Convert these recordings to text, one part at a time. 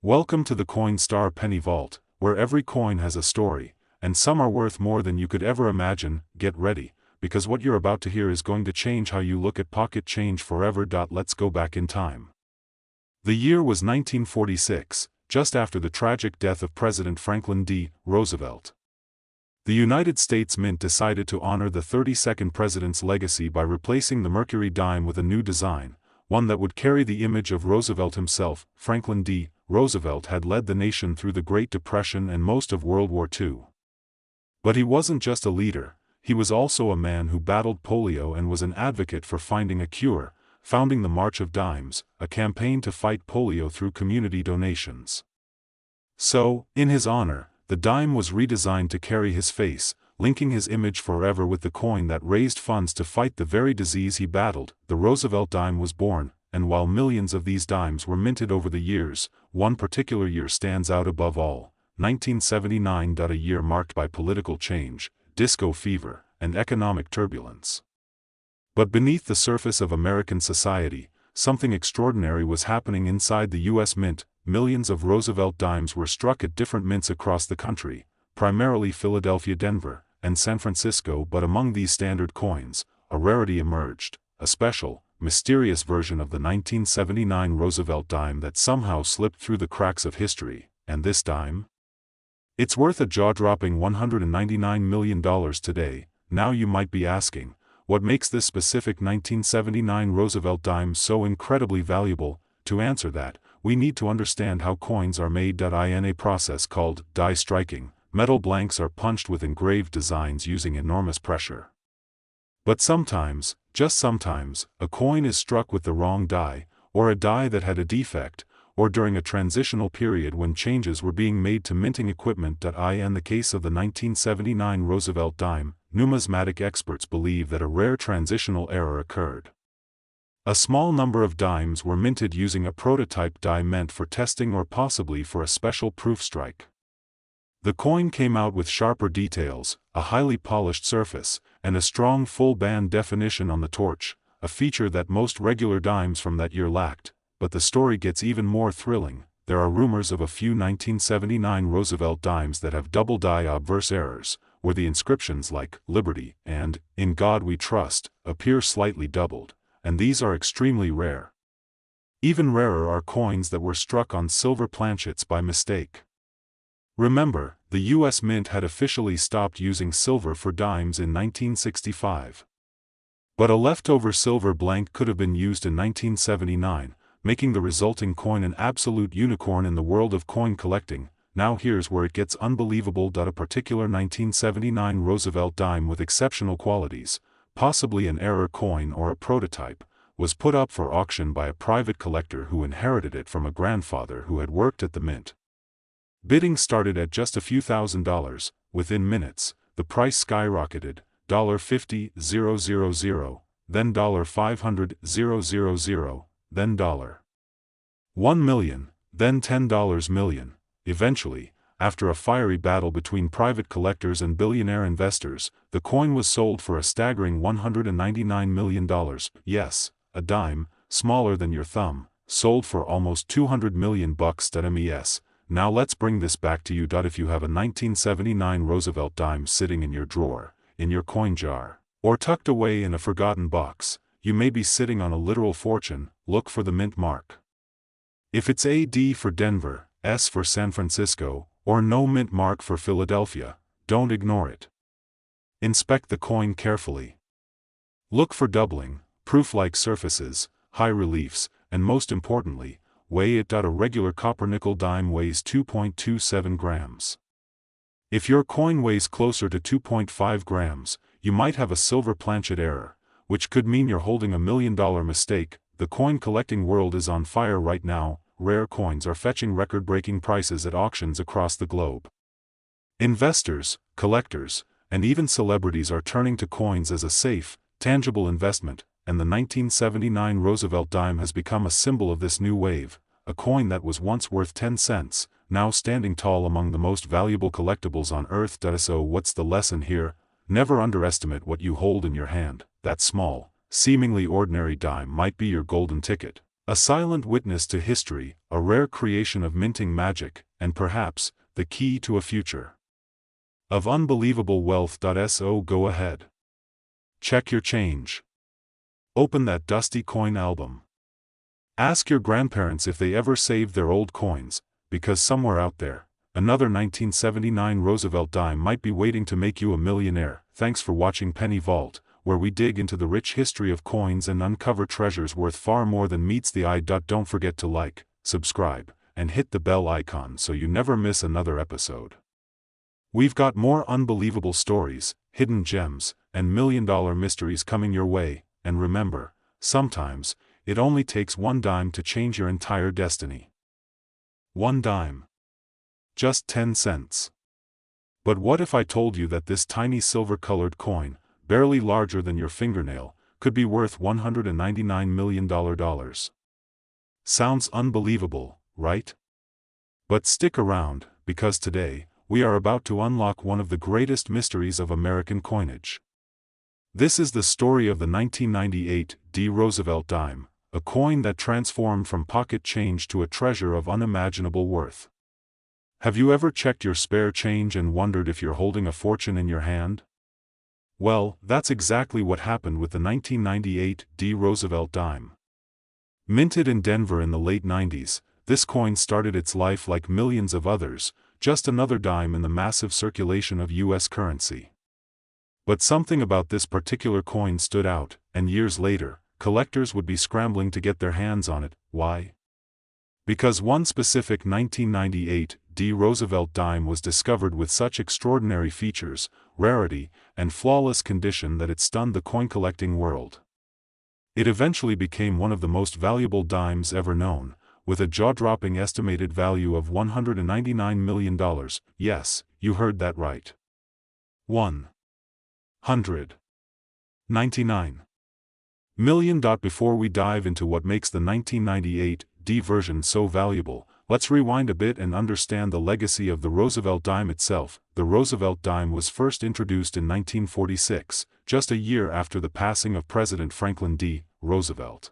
Welcome to the Coin Star Penny Vault, where every coin has a story, and some are worth more than you could ever imagine. Get ready, because what you're about to hear is going to change how you look at pocket change forever. Let's go back in time. The year was 1946, just after the tragic death of President Franklin D. Roosevelt. The United States Mint decided to honor the 32nd president's legacy by replacing the Mercury dime with a new design, one that would carry the image of Roosevelt himself. Franklin D. Roosevelt had led the nation through the Great Depression and most of World War II. But he wasn't just a leader, he was also a man who battled polio and was an advocate for finding a cure, founding the March of Dimes, a campaign to fight polio through community donations. So, in his honor, the dime was redesigned to carry his face, linking his image forever with the coin that raised funds to fight the very disease he battled. The Roosevelt dime was born, and while millions of these dimes were minted over the years, one particular year stands out above all: 1979. A year marked by political change, disco fever, and economic turbulence. But beneath the surface of American society, something extraordinary was happening inside the U.S. Mint. Millions of Roosevelt dimes were struck at different mints across the country, primarily Philadelphia, Denver, and San Francisco. But among these standard coins, a rarity emerged, a special, mysterious version of the 1979 Roosevelt dime that somehow slipped through the cracks of history. And this dime? It's worth a jaw-dropping $199 million today. Now you might be asking, what makes this specific 1979 Roosevelt dime so incredibly valuable? To answer that, we need to understand how coins are made. In a process called die striking, metal blanks are punched with engraved designs using enormous pressure. But sometimes, just sometimes, a coin is struck with the wrong die, or a die that had a defect, or during a transitional period when changes were being made to minting equipment. In the case of the 1979 Roosevelt dime, numismatic experts believe that a rare transitional error occurred. A small number of dimes were minted using a prototype die meant for testing or possibly for a special proof strike. The coin came out with sharper details, a highly polished surface, and a strong full-band definition on the torch, a feature that most regular dimes from that year lacked. But the story gets even more thrilling. There are rumors of a few 1979 Roosevelt dimes that have double die obverse errors, where the inscriptions like "Liberty" and "In God We Trust" appear slightly doubled, and these are extremely rare. Even rarer are coins that were struck on silver planchets by mistake. Remember, the U.S. Mint had officially stopped using silver for dimes in 1965. But a leftover silver blank could have been used in 1979, making the resulting coin an absolute unicorn in the world of coin collecting. Now here's where it gets unbelievable. A particular 1979 Roosevelt dime with exceptional qualities, possibly an error coin or a prototype, was put up for auction by a private collector who inherited it from a grandfather who had worked at the mint. Bidding started at just a few $1,000s. Within minutes, the price skyrocketed: $50,000, then $500,000, then $1 million, then $10 million. Eventually, after a fiery battle between private collectors and billionaire investors, the coin was sold for a staggering $199 million. Yes, a dime, smaller than your thumb, sold for almost $200 million. Mes. Now let's bring this back to you. If you have a 1979 Roosevelt dime sitting in your drawer, in your coin jar, or tucked away in a forgotten box, you may be sitting on a literal fortune. Look for the mint mark. If it's a D for Denver, S for San Francisco, or no mint mark for Philadelphia, don't ignore it. Inspect the coin carefully. Look for doubling, proof-like surfaces, high reliefs, and most importantly, weigh it. A regular copper-nickel dime weighs 2.27 grams. If your coin weighs closer to 2.5 grams, you might have a silver planchet error, which could mean you're holding $1 million mistake. The coin collecting world is on fire right now. Rare coins are fetching record-breaking prices at auctions across the globe. Investors, collectors, and even celebrities are turning to coins as a safe, tangible investment, and the 1979 Roosevelt dime has become a symbol of this new wave. A coin that was once worth 10 cents, now standing tall among the most valuable collectibles on earth. So what's the lesson here? Never underestimate what you hold in your hand. That small, seemingly ordinary dime might be your golden ticket. A silent witness to history, a rare creation of minting magic, and perhaps, the key to a future of unbelievable wealth. So go ahead. Check your change. Open that dusty coin album. Ask your grandparents if they ever saved their old coins, because somewhere out there, another 1979 Roosevelt dime might be waiting to make you a millionaire. Thanks for watching Penny Vault, where we dig into the rich history of coins and uncover treasures worth far more than meets the eye. Don't forget to like, subscribe, and hit the bell icon so you never miss another episode. We've got more unbelievable stories, hidden gems, and million-dollar mysteries coming your way, and remember, sometimes, it only takes one dime to change your entire destiny. One dime. Just 10 cents. But what if I told you that this tiny silver-colored coin, barely larger than your fingernail, could be worth $199 million? Sounds unbelievable, right? But stick around, because today, we are about to unlock one of the greatest mysteries of American coinage. This is the story of the 1998 D. Roosevelt dime, a coin that transformed from pocket change to a treasure of unimaginable worth. Have you ever checked your spare change and wondered if you're holding a fortune in your hand? Well, that's exactly what happened with the 1998 D. Roosevelt dime. Minted in Denver in the late 90s, this coin started its life like millions of others, just another dime in the massive circulation of U.S. currency. But something about this particular coin stood out, and years later, collectors would be scrambling to get their hands on it. Why? Because one specific 1998 D. Roosevelt dime was discovered with such extraordinary features, rarity, and flawless condition that it stunned the coin-collecting world. It eventually became one of the most valuable dimes ever known, with a jaw-dropping estimated value of $199 million. Yes, you heard that right. 199 million. Before we dive into what makes the 1998 D version so valuable, let's rewind a bit and understand the legacy of the Roosevelt dime itself. The Roosevelt dime was first introduced in 1946, just a year after the passing of President Franklin D. Roosevelt.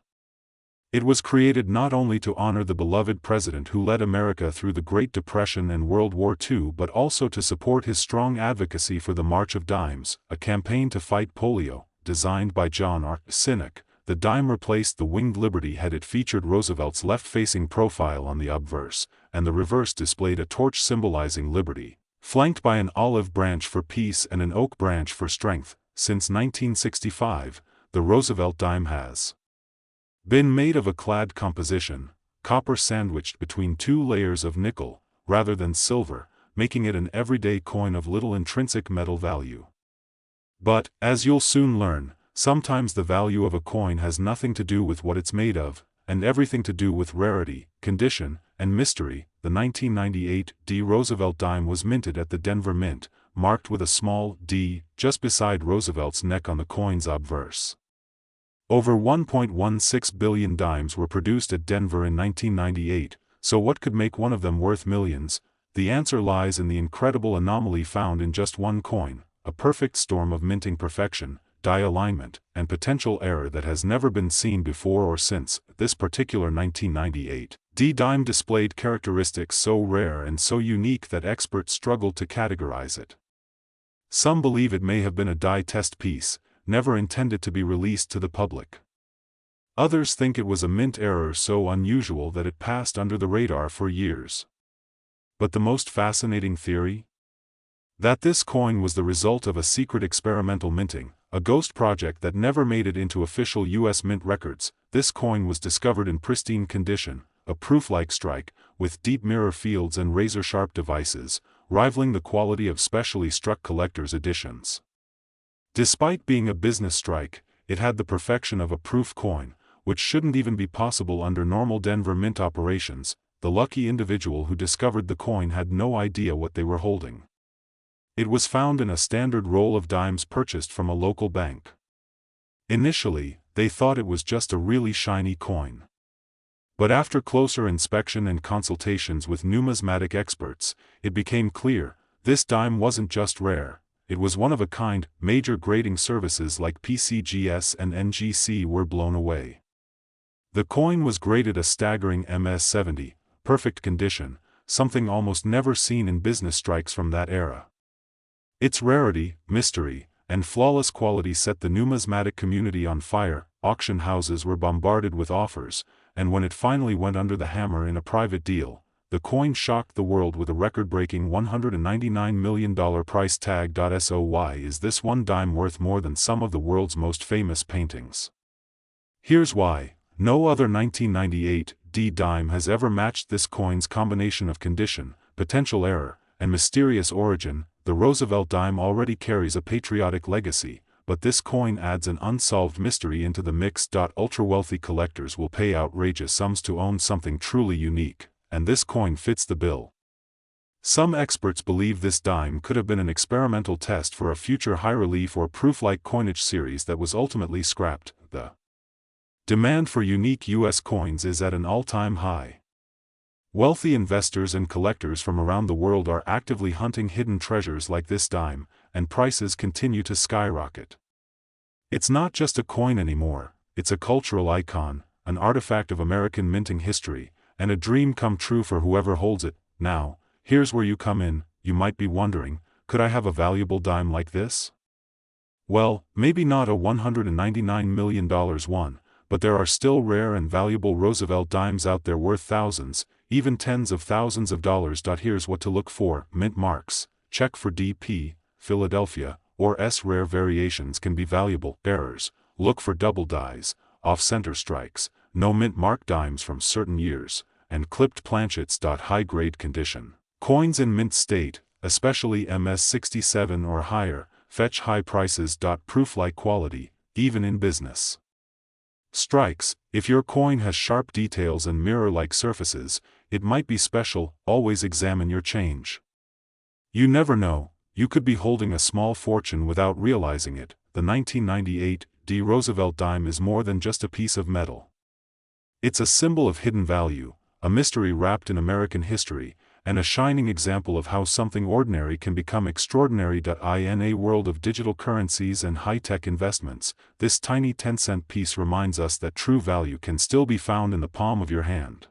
It was created not only to honor the beloved president who led America through the Great Depression and World War II but also to support his strong advocacy for the March of Dimes, a campaign to fight polio. Designed by John R. Sinek, the dime replaced the winged Liberty head. It featured Roosevelt's left-facing profile on the obverse, and the reverse displayed a torch symbolizing liberty, flanked by an olive branch for peace and an oak branch for strength. Since 1965, the Roosevelt dime has been made of a clad composition, copper sandwiched between two layers of nickel, rather than silver, making it an everyday coin of little intrinsic metal value. But, as you'll soon learn, sometimes the value of a coin has nothing to do with what it's made of, and everything to do with rarity, condition, and mystery. The 1998 D. Roosevelt dime was minted at the Denver Mint, marked with a small D just beside Roosevelt's neck on the coin's obverse. Over 1.16 billion dimes were produced at Denver in 1998, so what could make one of them worth millions? The answer lies in the incredible anomaly found in just one coin, a perfect storm of minting perfection, die alignment, and potential error that has never been seen before or since. This particular 1998 D dime displayed characteristics so rare and so unique that experts struggled to categorize it. Some believe it may have been a die test piece, never intended to be released to the public. Others think it was a mint error so unusual that it passed under the radar for years. But the most fascinating theory? That this coin was the result of a secret experimental minting, a ghost project that never made it into official U.S. mint records. This coin was discovered in pristine condition, a proof-like strike, with deep mirror fields and razor-sharp devices, rivaling the quality of specially struck collector's editions. Despite being a business strike, it had the perfection of a proof coin, which shouldn't even be possible under normal Denver Mint operations. The lucky individual who discovered the coin had no idea what they were holding. It was found in a standard roll of dimes purchased from a local bank. Initially, they thought it was just a really shiny coin. But after closer inspection and consultations with numismatic experts, it became clear, this dime wasn't just rare, it was one of a kind. Major grading services like PCGS and NGC were blown away. The coin was graded a staggering MS-70, perfect condition, something almost never seen in business strikes from that era. Its rarity, mystery, and flawless quality set the numismatic community on fire. Auction houses were bombarded with offers, and when it finally went under the hammer in a private deal, the coin shocked the world with a record-breaking $199 million price tag. So why is this one dime worth more than some of the world's most famous paintings? Here's why. No other 1998 D dime has ever matched this coin's combination of condition, potential error, and mysterious origin. The Roosevelt dime already carries a patriotic legacy, but this coin adds an unsolved mystery into the mix. Ultra-wealthy collectors will pay outrageous sums to own something truly unique, and this coin fits the bill. Some experts believe this dime could have been an experimental test for a future high-relief or proof-like coinage series that was ultimately scrapped. The demand for unique U.S. coins is at an all-time high. Wealthy investors and collectors from around the world are actively hunting hidden treasures like this dime, and prices continue to skyrocket. It's not just a coin anymore, it's a cultural icon, an artifact of American minting history, and a dream come true for whoever holds it. Now, here's where you come in. You might be wondering, could I have a valuable dime like this? Well, maybe not a $199 million one, but there are still rare and valuable Roosevelt dimes out there worth thousands, even tens of thousands of dollars. Here's what to look for. Mint marks. Check for DP, Philadelphia, or S. Rare variations can be valuable. Errors. Look for double dies, off-center strikes, no mint mark dimes from certain years, and clipped planchets. High-grade condition. Coins in mint state, especially MS-67 or higher, fetch high prices. Proof-like quality, even in business strikes. If your coin has sharp details and mirror-like surfaces, it might be special. Always examine your change. You never know, you could be holding a small fortune without realizing it. The 1998 D Roosevelt dime is more than just a piece of metal. It's a symbol of hidden value, a mystery wrapped in American history, and a shining example of how something ordinary can become extraordinary. In a world of digital currencies and high-tech investments, this tiny 10-cent piece reminds us that true value can still be found in the palm of your hand.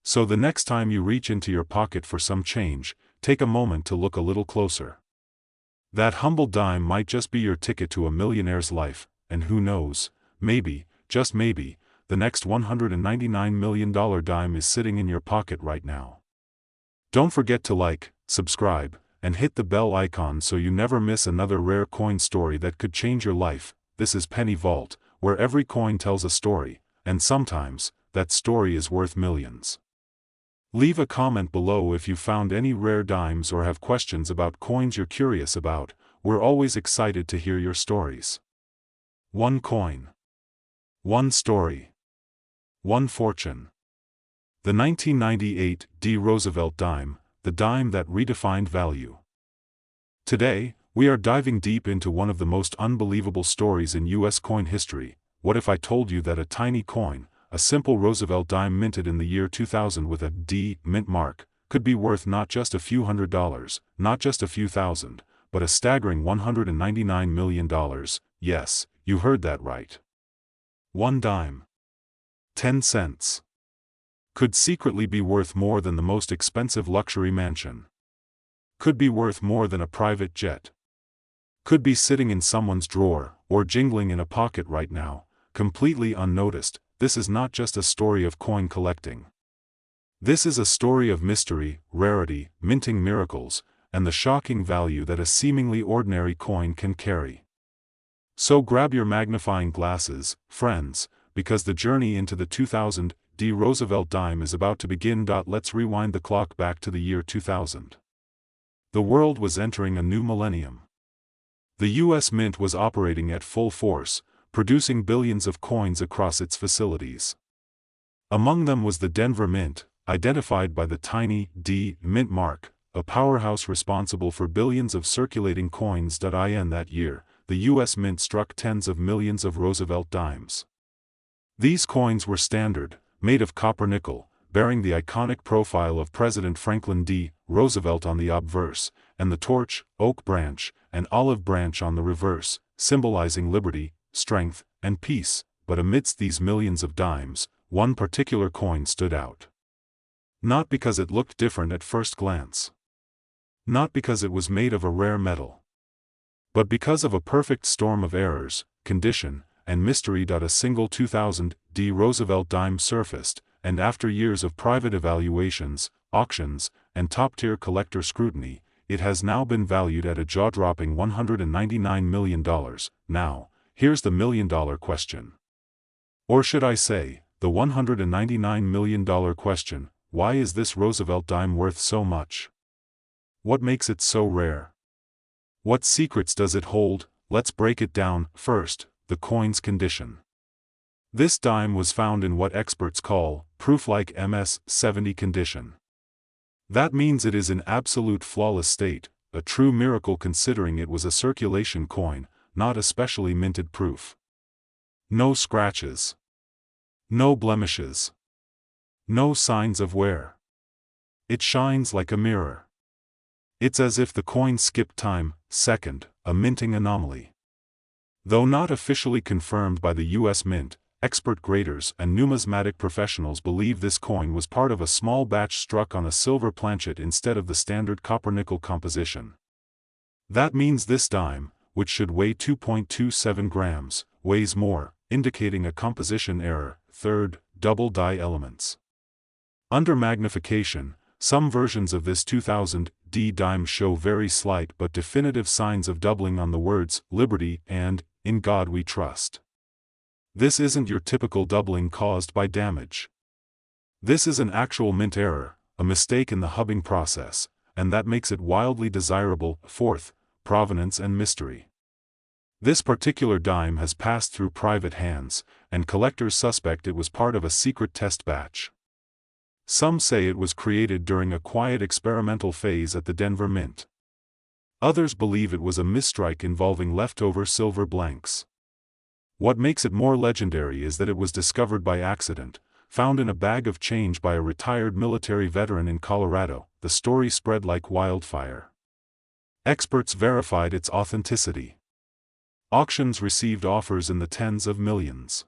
So the next time you reach into your pocket for some change, take a moment to look a little closer. That humble dime might just be your ticket to a millionaire's life, and who knows, maybe, just maybe, the next $199 million dime is sitting in your pocket right now. Don't forget to like, subscribe, and hit the bell icon so you never miss another rare coin story that could change your life. This is Penny Vault, where every coin tells a story, and sometimes, that story is worth millions. Leave a comment below if you found any rare dimes or have questions about coins you're curious about. We're always excited to hear your stories. One coin. One story. One fortune. The 1998 D Roosevelt dime, the dime that redefined value. Today, we are diving deep into one of the most unbelievable stories in U.S. coin history. What if I told you that a tiny coin, a simple Roosevelt dime minted in the year 2000 with a D mint mark, could be worth not just a few $100s, not just a few thousand, but a staggering $199 million? Yes, you heard that right. One dime. 10 cents. Could secretly be worth more than the most expensive luxury mansion. Could be worth more than a private jet. Could be sitting in someone's drawer, or jingling in a pocket right now, completely unnoticed. This is not just a story of coin collecting. This is a story of mystery, rarity, minting miracles, and the shocking value that a seemingly ordinary coin can carry. So grab your magnifying glasses, friends, because the journey into the 2000 D Roosevelt dime is about to begin. Let's rewind the clock back to the year 2000. The world was entering a new millennium. The U.S. Mint was operating at full force, producing billions of coins across its facilities. Among them was the Denver Mint, identified by the tiny D mint mark, a powerhouse responsible for billions of circulating coins. In that year, the U.S. Mint struck tens of millions of Roosevelt dimes. These coins were standard, made of copper nickel, bearing the iconic profile of President Franklin D. Roosevelt on the obverse, and the torch, oak branch, and olive branch on the reverse, symbolizing liberty, strength, and peace. but amidst these millions of dimes, one particular coin stood out. Not because it looked different at first glance. Not because it was made of a rare metal. But because of a perfect storm of errors, condition, and mystery. A single 2000 D Roosevelt dime surfaced, and after years of private evaluations, auctions, and top-tier collector scrutiny, it has now been valued at a jaw-dropping $199 million. Now, here's the million-dollar question. Or should I say, the $199 million question: why is this Roosevelt dime worth so much? What makes it so rare? What secrets does it hold? Let's break it down. First, the coin's condition. This dime was found in what experts call proof-like MS-70 condition. That means it is in absolute flawless state, a true miracle considering it was a circulation coin, not a specially minted proof. No scratches. No blemishes. No signs of wear. It shines like a mirror. It's as if the coin skipped time. Second, a minting anomaly. Though not officially confirmed by the U.S. Mint, expert graders and numismatic professionals believe this coin was part of a small batch struck on a silver planchet instead of the standard copper-nickel composition. That means this dime, which should weigh 2.27 grams, weighs more, indicating a composition error. Third, double die elements. Under magnification, some versions of this 2000 D dime show very slight but definitive signs of doubling on the words "Liberty" and "In God We Trust." This isn't your typical doubling caused by damage. This is an actual mint error, a mistake in the hubbing process, and that makes it wildly desirable. Fourth, provenance and mystery. This particular dime has passed through private hands, and collectors suspect it was part of a secret test batch. Some say it was created during a quiet experimental phase at the Denver Mint. Others believe it was a misstrike involving leftover silver blanks. What makes it more legendary is that it was discovered by accident, found in a bag of change by a retired military veteran in Colorado. The story spread like wildfire. Experts verified its authenticity. Auctions received offers in the tens of millions.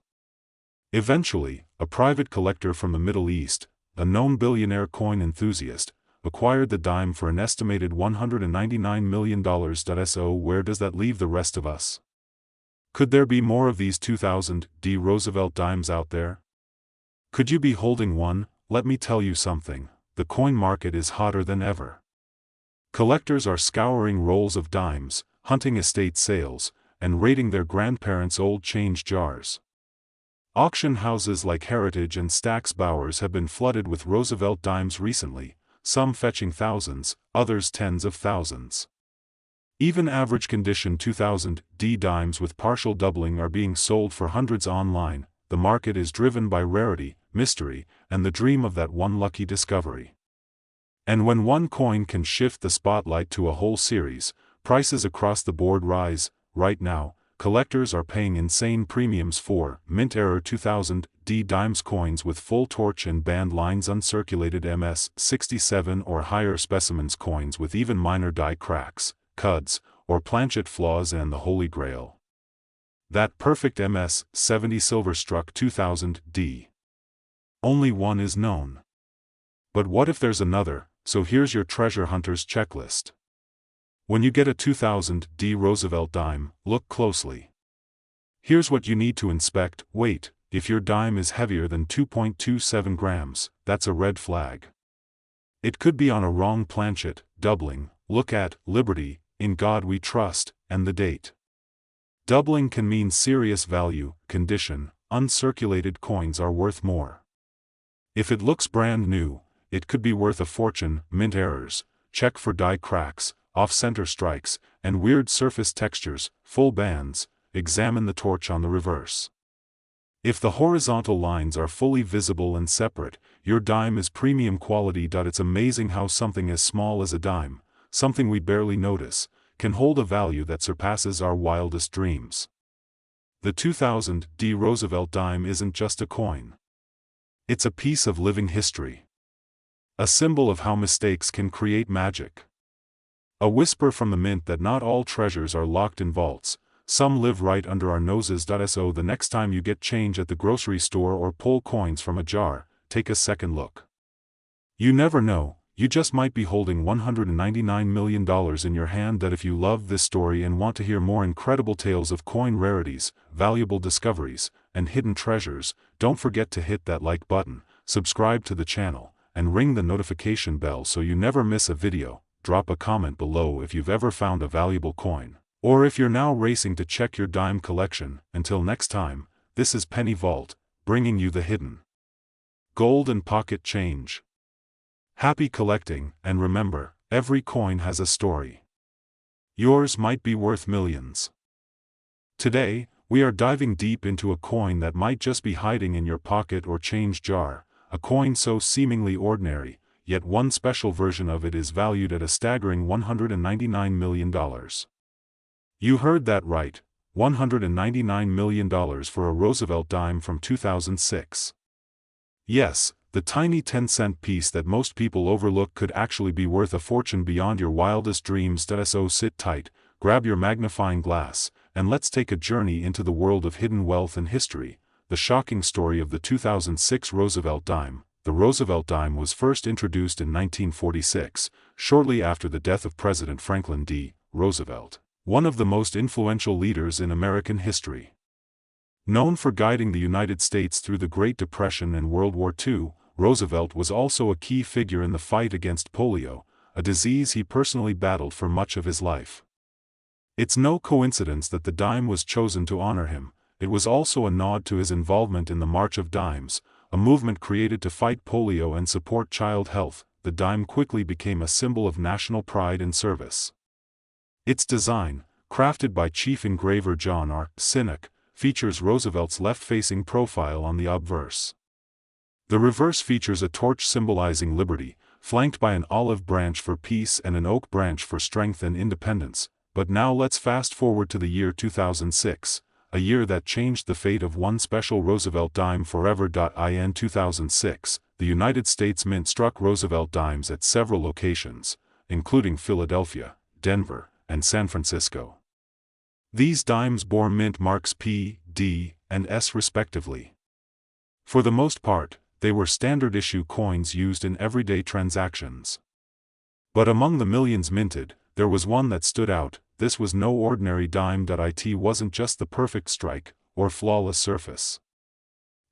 Eventually, a private collector from the Middle East, a known billionaire coin enthusiast, acquired the dime for an estimated $199 million. So where does that leave the rest of us? Could there be more of these 2000 D Roosevelt dimes out there? Could you be holding one? Let me tell you something, the coin market is hotter than ever. Collectors are scouring rolls of dimes, hunting estate sales, and raiding their grandparents' old change jars. Auction houses like Heritage and Stack's Bowers have been flooded with Roosevelt dimes recently, some fetching thousands, others tens of thousands. Even average condition 2000 D dimes with partial doubling are being sold for hundreds online. The market is driven by rarity, mystery, and the dream of that one lucky discovery. And when one coin can shift the spotlight to a whole series, prices across the board rise. Right now, collectors are paying insane premiums for mint error 2000 D dimes coins with full torch and band lines, uncirculated MS-67 or higher specimens, coins with even minor die cracks, cuds, or planchet flaws, and the holy grail. That perfect MS-70 silver-struck 2000 D. Only one is known. But what if there's another? So here's your treasure hunter's checklist. When you get a 2000 D Roosevelt dime, look closely. Here's what you need to inspect. Weight: if your dime is heavier than 2.27 grams, that's a red flag. It could be on a wrong planchet. Doubling: look at Liberty, In God We Trust, and the date. Doubling can mean serious value. Condition: uncirculated coins are worth more. If it looks brand new, it could be worth a fortune. Mint errors: check for die cracks, off-center strikes, and weird surface textures. Full bands: examine the torch on the reverse. If the horizontal lines are fully visible and separate, your dime is premium quality. It's amazing how something as small as a dime, something we barely notice, can hold a value that surpasses our wildest dreams. The 2000 D Roosevelt dime isn't just a coin. It's a piece of living history. A symbol of how mistakes can create magic. A whisper from the mint that not all treasures are locked in vaults. some live right under our noses. So the next time you get change at the grocery store or pull coins from a jar, take a second look. You never know, you just might be holding $199 million in your hand. That if you love this story and want to hear more incredible tales of coin rarities, valuable discoveries, and hidden treasures, don't forget to hit that like button, subscribe to the channel, and ring the notification bell so you never miss a video. Drop a comment below if you've ever found a valuable coin, or if you're now racing to check your dime collection. Until next time, this is Penny Vault, bringing you the hidden gold and pocket change. Happy collecting, and remember, every coin has a story. Yours might be worth millions. Today, we are diving deep into a coin that might just be hiding in your pocket or change jar, a coin so seemingly ordinary, yet one special version of it is valued at a staggering $199 million. You heard that right, $199 million for a Roosevelt dime from 2006. Yes, the tiny 10-cent piece that most people overlook could actually be worth a fortune beyond your wildest dreams. So sit tight, grab your magnifying glass, and let's take a journey into the world of hidden wealth and history, the shocking story of the 2006 Roosevelt dime. The Roosevelt dime was first introduced in 1946, shortly after the death of President Franklin D. Roosevelt, one of the most influential leaders in American history. Known for guiding the United States through the Great Depression and World War II, Roosevelt was also a key figure in the fight against polio, a disease he personally battled for much of his life. It's no coincidence that the dime was chosen to honor him. It was also a nod to his involvement in the March of Dimes, a movement created to fight polio and support child health. The dime quickly became a symbol of national pride and service. Its design, crafted by chief engraver John R. Sinek, features Roosevelt's left-facing profile on the obverse. The reverse features a torch symbolizing liberty, flanked by an olive branch for peace and an oak branch for strength and independence. But now let's fast forward to the year 2006, a year that changed the fate of one special Roosevelt dime forever. In 2006, the United States Mint struck Roosevelt dimes at several locations, including Philadelphia, Denver, and San Francisco. These dimes bore mint marks P, D, and S respectively. For the most part, they were standard-issue coins used in everyday transactions. But among the millions minted, there was one that stood out. This was no ordinary dime. It wasn't just the perfect strike, or flawless surface.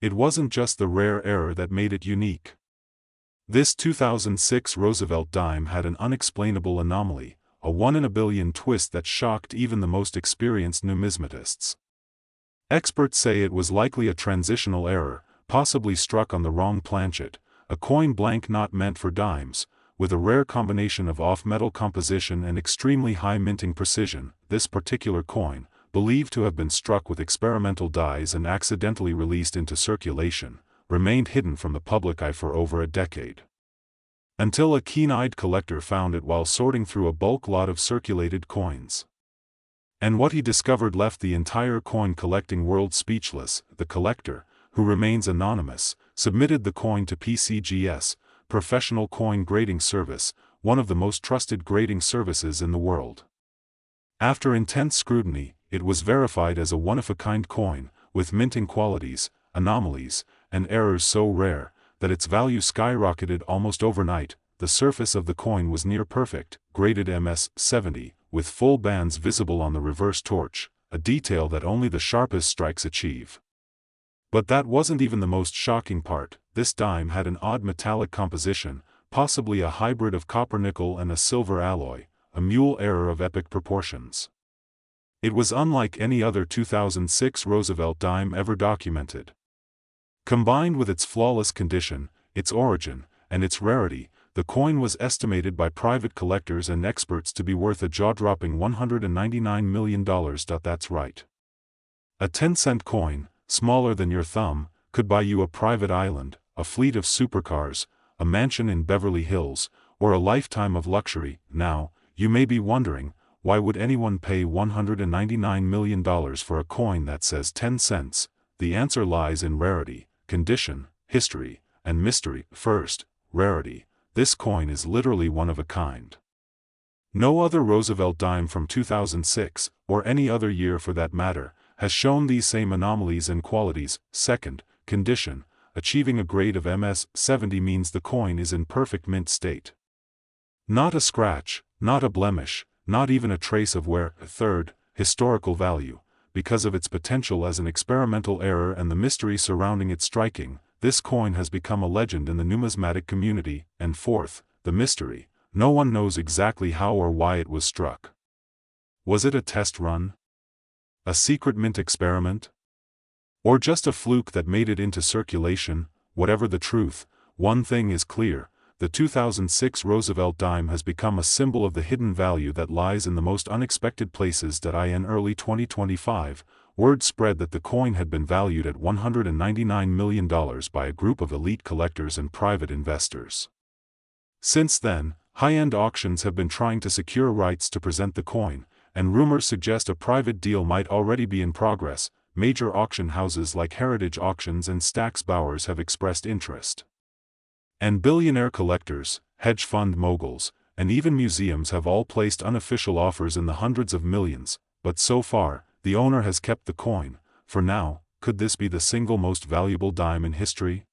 It wasn't just the rare error that made it unique. This 2006 Roosevelt dime had an unexplainable anomaly, a one-in-a-billion twist that shocked even the most experienced numismatists. Experts say it was likely a transitional error, possibly struck on the wrong planchet, a coin blank not meant for dimes, with a rare combination of off-metal composition and extremely high minting precision. This particular coin, believed to have been struck with experimental dies and accidentally released into circulation, remained hidden from the public eye for over a decade. Until a keen-eyed collector found it while sorting through a bulk lot of circulated coins. And what he discovered left the entire coin-collecting world speechless. The collector, who remains anonymous, submitted the coin to PCGS, Professional Coin Grading Service, one of the most trusted grading services in the world. After intense scrutiny, it was verified as a one-of-a-kind coin, with minting qualities, anomalies, and errors so rare that its value skyrocketed almost overnight. The surface of the coin was near perfect, graded MS-70, with full bands visible on the reverse torch, a detail that only the sharpest strikes achieve. But that wasn't even the most shocking part. This dime had an odd metallic composition, possibly a hybrid of copper-nickel and a silver alloy, a mule error of epic proportions. It was unlike any other 2006 Roosevelt dime ever documented. Combined with its flawless condition, its origin, and its rarity, the coin was estimated by private collectors and experts to be worth a jaw-dropping $199 million. That's right. A 10-cent coin, smaller than your thumb, could buy you a private island, a fleet of supercars, a mansion in Beverly Hills, or a lifetime of luxury. Now, you may be wondering, why would anyone pay $199 million for a coin that says 10 cents? The answer lies in rarity, condition, history, and mystery. First, rarity. This coin is literally one of a kind. No other Roosevelt dime from 2006, or any other year for that matter, has shown these same anomalies and qualities. Second, condition. Achieving a grade of MS-70 means the coin is in perfect mint state. Not a scratch, not a blemish, not even a trace of wear. Third, historical value. Because of its potential as an experimental error and the mystery surrounding its striking, this coin has become a legend in the numismatic community. And fourth, the mystery. No one knows exactly how or why it was struck. Was it a test run? A secret mint experiment? Or just a fluke that made it into circulation? Whatever the truth, one thing is clear: the 2006 Roosevelt dime has become a symbol of the hidden value that lies in the most unexpected places. In early 2025, word spread that the coin had been valued at $199 million by a group of elite collectors and private investors. Since then, high-end auctions have been trying to secure rights to present the coin, and rumors suggest a private deal might already be in progress. Major auction houses like Heritage Auctions and Stack's Bowers have expressed interest. And billionaire collectors, hedge fund moguls, and even museums have all placed unofficial offers in the hundreds of millions, but so far, the owner has kept the coin. For now, could this be the single most valuable dime in history?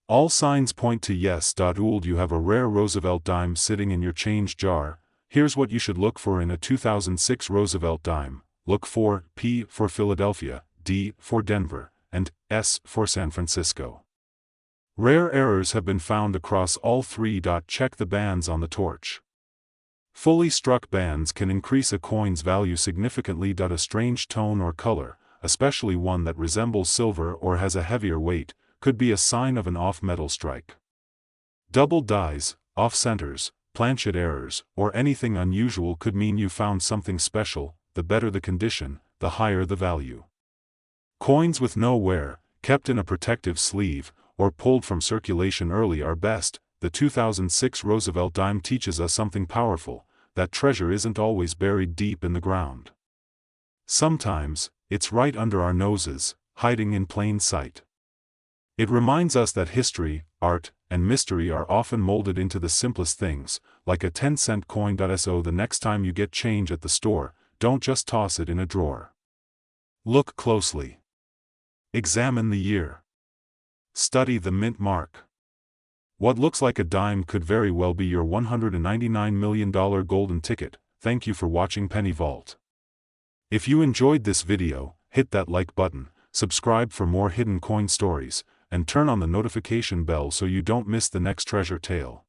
All signs point to yes. Old, you have a rare Roosevelt dime sitting in your change jar. Here's what you should look for in a 2006 Roosevelt dime. Look for P for Philadelphia, D for Denver, and S for San Francisco. Rare errors have been found across all three. Check the bands on the torch. Fully struck bands can increase a coin's value significantly. A strange tone or color, especially one that resembles silver or has a heavier weight, could be a sign of an off-metal strike. Double dies, off-centers, planchet errors, or anything unusual could mean you found something special. The better the condition, the higher the value. Coins with no wear, kept in a protective sleeve, or pulled from circulation early are best. The 2006 Roosevelt dime teaches us something powerful: that treasure isn't always buried deep in the ground. Sometimes, it's right under our noses, hiding in plain sight. It reminds us that history, art, and mystery are often molded into the simplest things, like a 10-cent coin. So the next time you get change at the store, don't just toss it in a drawer. Look closely. Examine the year. Study the mint mark. What looks like a dime could very well be your $199 million golden ticket. Thank you for watching Penny Vault. If you enjoyed this video, hit that like button, subscribe for more hidden coin stories, and turn on the notification bell so you don't miss the next treasure tale.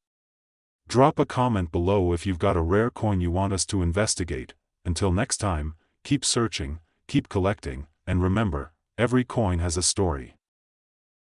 Drop a comment below if you've got a rare coin you want us to investigate. Until next time, keep searching, keep collecting, and remember, every coin has a story.